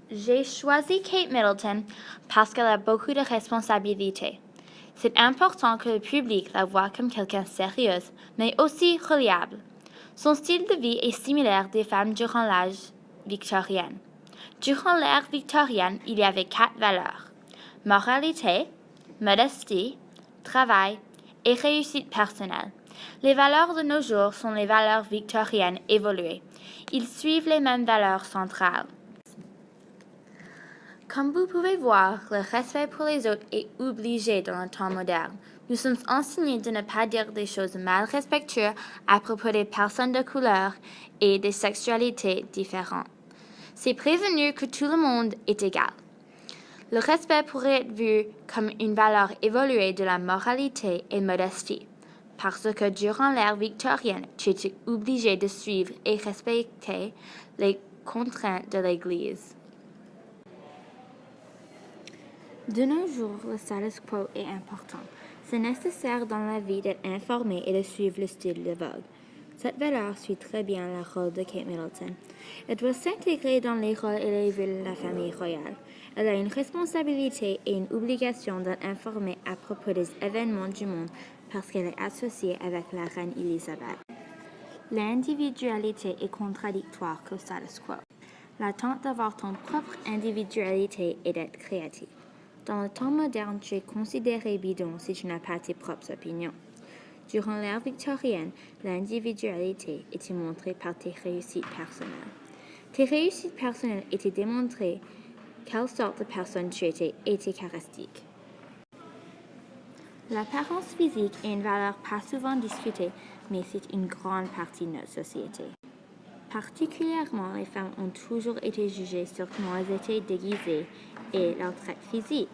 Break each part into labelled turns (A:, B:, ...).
A: J'ai choisi Kate Middleton parce qu'elle a beaucoup de responsabilités. C'est important que le public la voie comme quelqu'un sérieuse, mais aussi reliable. Son style de vie est similaire des femmes durant l'âge victorien. Durant l'ère victorienne, il y avait 4 valeurs: moralité, modestie, travail et réussite personnelle. Les valeurs de nos jours sont les valeurs victoriennes évoluées. Ils suivent les mêmes valeurs centrales. Comme vous pouvez voir, le respect pour les autres est obligé dans le temps moderne. Nous sommes enseignés de ne pas dire des choses mal respectueuses à propos des personnes de couleur et des sexualités différentes. C'est prévenu que tout le monde est égal. Le respect pourrait être vu comme une valeur évoluée de la moralité et modestie, parce que durant l'ère victorienne, tu étais obligé de suivre et respecter les contraintes de l'Église. De nos jours, le status quo est important. C'est nécessaire dans la vie d'être informé et de suivre le style de vogue. Cette valeur suit très bien le rôle de Kate Middleton. Elle doit s'intégrer dans les rôles et les villes de la famille royale. Elle a une responsabilité et une obligation d'être informée à propos des événements du monde parce qu'elle est associée avec la reine Elisabeth. L'individualité est contradictoire qu'au status quo. L'attente d'avoir ton propre individualité et d'être créatif. Dans le temps moderne, tu es considéré bidon si tu n'as pas tes propres opinions. Durant l'ère victorienne, l'individualité était montrée par tes réussites personnelles. Tes réussites personnelles étaient démontrées quelle sorte de personne tu étais et tes caractéristiques. L'apparence physique est une valeur pas souvent discutée, mais c'est une grande partie de notre société. Particulièrement, les femmes ont toujours été jugées sur comment elles étaient déguisées et leur trait physique.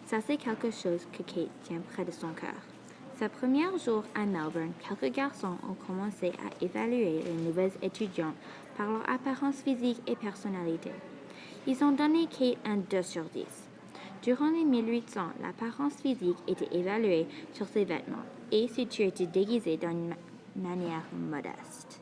A: Ça, c'est quelque chose que Kate tient près de son cœur. Sa première jour à Melbourne, quelques garçons ont commencé à évaluer les nouvelles étudiantes par leur apparence physique et personnalité. Ils ont donné Kate un 2 sur 10. Durant les 1800, l'apparence physique était évaluée sur ses vêtements et si tu étais déguisé d'une manière modeste.